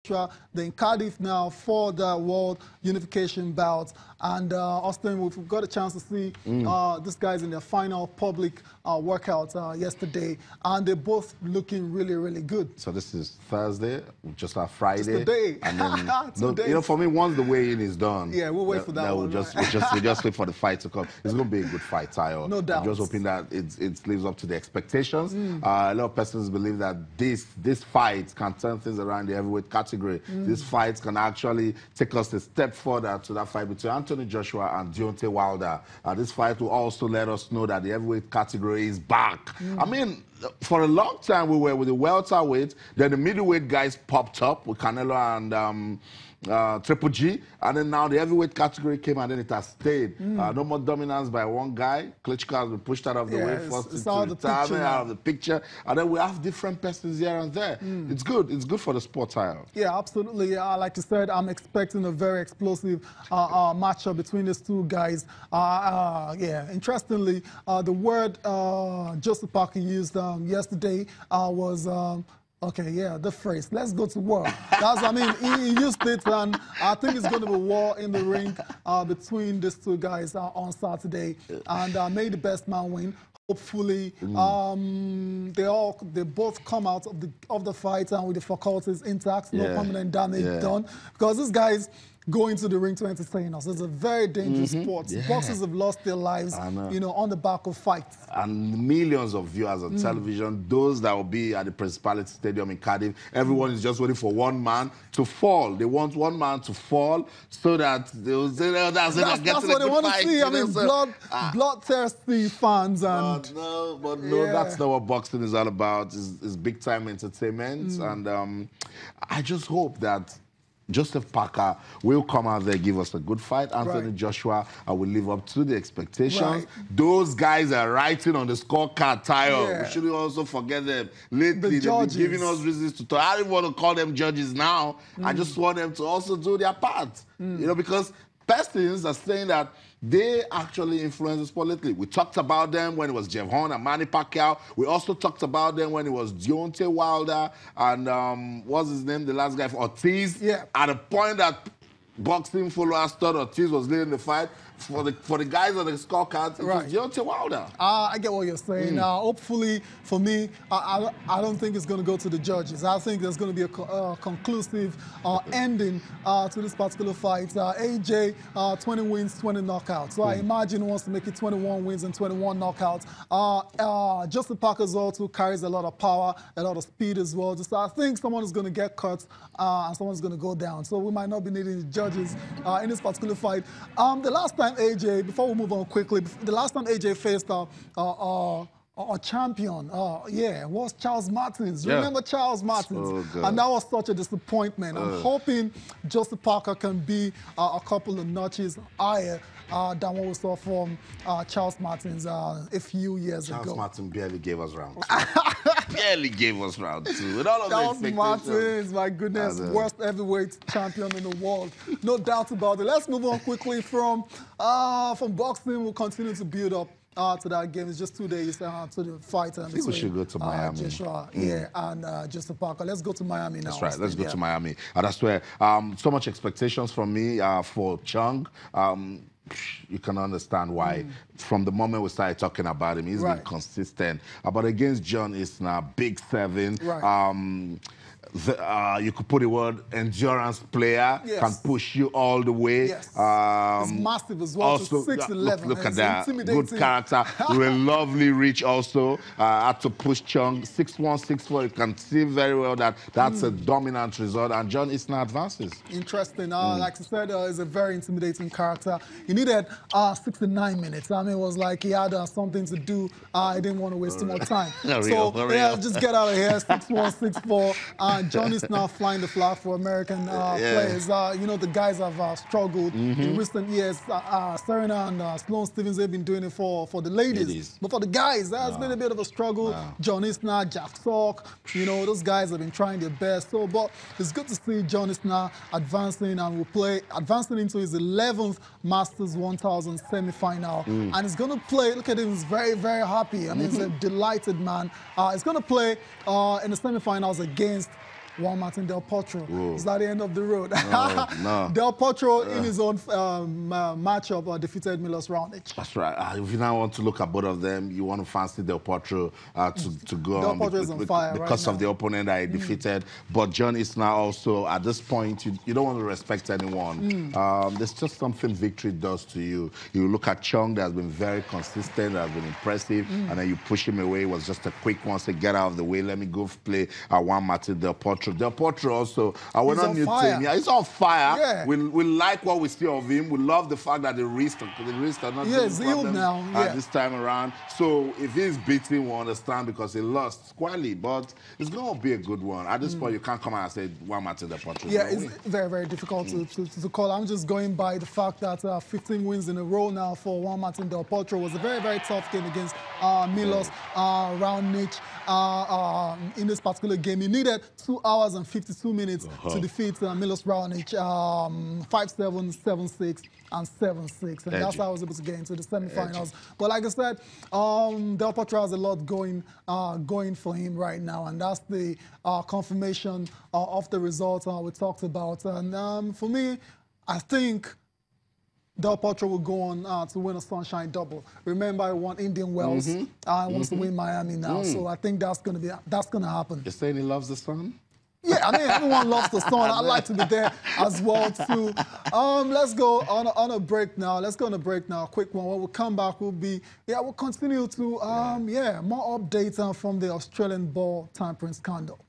They're in Cardiff now for the World Unification bout. And Austin, we've got a chance to see these guys in their final public workout yesterday, and they're both looking really, really good. So this is Thursday, just our Friday. Just today. And then, you know, for me, once the weigh-in is done, yeah, we'll wait for that one. We'll just wait for the fight to come. It's going to be a good fight, Tayo. No doubt. I'm just hoping that it lives up to the expectations. A lot of persons believe that this fight can turn things around the heavyweight category. This fight can actually take us a step further to that fight between Anthony Joshua and Deontay Wilder. This fight will also let us know that the heavyweight category is back. I mean, for a long time we were with the welterweight, then the middleweight guys popped up with Canelo and Triple G, and then now the heavyweight category came, and then it has stayed. No more dominance by one guy. Klitschko has been pushed out of the way, forced into retirement, out of the picture, and then we have different persons here and there. It's good. It's good for the sport, Tayo. Yeah, absolutely. Like you said, I'm expecting a very explosive matchup between these two guys. Yeah, interestingly, the word Joseph Parker used yesterday was okay, yeah, the phrase, let's go to war. That's, I mean, he used it, and I think it's going to be war in the ring between these two guys on Saturday. And may the best man win. Hopefully, they both come out of the fight and with the faculties intact, no permanent damage done. Because these guys go into the ring to entertain us. It's a very dangerous sport. Boxers have lost their lives, you know, on the back of fights. And millions of viewers on television, those that will be at the Principality Stadium in Cardiff, everyone is just waiting for one man to fall. They want one man to fall so that they'll say, that's what they want to see. I mean, bloodthirsty fans. And but no, that's not what boxing is all about. It's big-time entertainment. And I just hope that Joseph Parker will come out there, give us a good fight. Anthony Joshua will live up to the expectations. Those guys are writing on the scorecard, Tayo. We shouldn't also forget them. Lately, they've been giving us reasons to talk. I don't want to call them judges now. I just want them to also do their part. You know, because persons are saying that they actually influence the sport lately. We talked about them when it was Jeff Horn and Manny Pacquiao. We also talked about them when it was Deontay Wilder and what's his name, the last guy, Ortiz. At a point that boxing followers thought Ortiz was leading the fight. For the guys on the scorecard, it was Deontay Wilder. I get what you're saying. Hopefully, for me, I don't think it's going to go to the judges. I think there's going to be a conclusive ending to this particular fight. AJ, 20 wins, 20 knockouts. So I imagine he wants to make it 21 wins and 21 knockouts. Joseph Parker also carries a lot of power, a lot of speed as well. So I think someone is going to get cut and someone's going to go down. So we might not be needing the judges in this particular fight. The last time AJ, before we move on quickly, the last time AJ faced a champion, was Charles Martins. Remember Charles Martins? And that was such a disappointment. I'm hoping Joseph Parker can be a couple of notches higher than what we saw from Charles Martins a few years ago. Charles Martins barely gave us round two. Barely gave us round two. With all of Charles Martins, my goodness, worst heavyweight champion in the world. No doubt about it. Let's move on quickly from boxing. We'll continue to build up to that game. It's just 2 days to the fight. I think we should go to Miami. Joshua, and Joseph Parker. Let's go to Miami now. That's right. Let's go to Miami. That's where so much expectations from me for Chung. You can understand why. From the moment we started talking about him, he's been consistent. But against John Isner, big 7. You could put the word endurance player, can push you all the way. He's massive as well, also 6'11". Look at that, good character, with a lovely reach also. Had to push Chung, 6'1", 6'4". You can see very well that that's a dominant result, and John Isner advances. Interesting. Like I said, he's a very intimidating character. He needed 69 minutes. I mean, it was like he had something to do. He didn't want to waste too much time. Just get out of here, 6'1", 6'4". John is now flying the flag for American players. You know, the guys have struggled in recent years. Serena and Sloane Stephens, they've been doing it for the ladies. But for the guys, that's been a bit of a struggle. John Isner, Jack Sock, you know, those guys have been trying their best. So, but it's good to see John Isner advancing and advancing into his 11th Masters 1000 semi-final. And he's going to play, look at him, he's very, very happy. I mean, he's a delighted man. He's going to play in the semi-finals against Juan Martin Del Potro. Whoa. Is that the end of the road? No. Del Potro, in his own matchup, defeated Milos Raonic. That's right. If you now want to look at both of them, you want to fancy Del Potro to go Del on Potro is on fire because right of the opponent that he defeated. But John Isner also, at this point, you don't want to respect anyone. There's just something victory does to you. You look at Chung, that has been very consistent, that has been impressive, and then you push him away. It was just a quick one, say, get out of the way, let me go play Juan Martin Del Potro. Del Potro also, we're not new to him. Yeah, he's on fire. Yeah. We like what we see of him. We love the fact that the wrist are not he's healed now. This time around. So if he's beating, we understand because he lost squarely. But it's going to be a good one. At this point, you can't come out and say Juan Martin Del Potro. Yeah, it's very, very difficult to call. I'm just going by the fact that 15 wins in a row now for Juan Martin Del Potro. Was a very, very tough game against Milos Raonic in this particular game. He needed 2 hours and 52 minutes to defeat Milos Raonic 5-7, 7-6, and 7-6. And that's how I was able to get into the semifinals. But like I said, Del Potro has a lot going for him right now. And that's the confirmation of the results we talked about. And for me, I think Del Potro will go on to win a Sunshine Double. Remember, I won Indian Wells. Wants to win Miami now. So I think that's going to happen. You're saying he loves the sun? Yeah, I mean, everyone loves the sun. I'd like to be there as well, too. Let's go on a break now. Let's go on a break now. A quick one. When we come back, we'll continue to, more updates from the Australian ball tampering scandal.